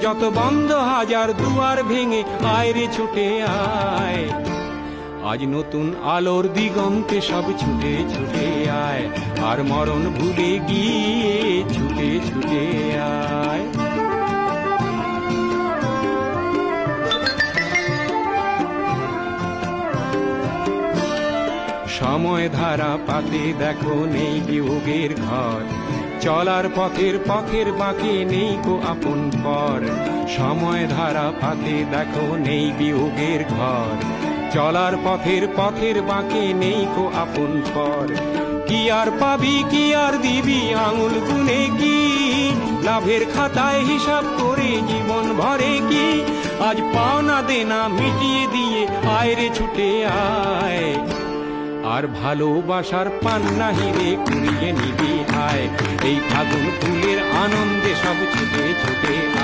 যত বন্ধ হাজার দুয়ার ভেঙে আয় রে ছুটে আয়। আজ নতুন আলোর দিগন্তে সব ছুটে ছুটে আয়, আর মরণ ভুলে গিয়ে ছুটে ছুটে আয়। সময় ধারা পাতে দেখো নেই বিয়োগের ঘর, চলার পথের পথের বাঁকে নেই কো আপন পর। সময় ধারা পাতে দেখো নেই বিয়োগের ঘর, চলার পথের পথের বাঁকে নেই কো আপন পর। কি আর পাবি কি আর দিবি আঙুল গুনে কি, লাভের খাতায় হিসাব করে জীবন ভরে কি। আজ পাওনা দেনা মিটিয়ে দিয়ে আয় রে ছুটে আয়, আর ভালোবাসার পান্না হিরে কুড়িয়ে নিবি আয়। এই ফাগুন ফুলের আনন্দে সব ছুটে ছুটে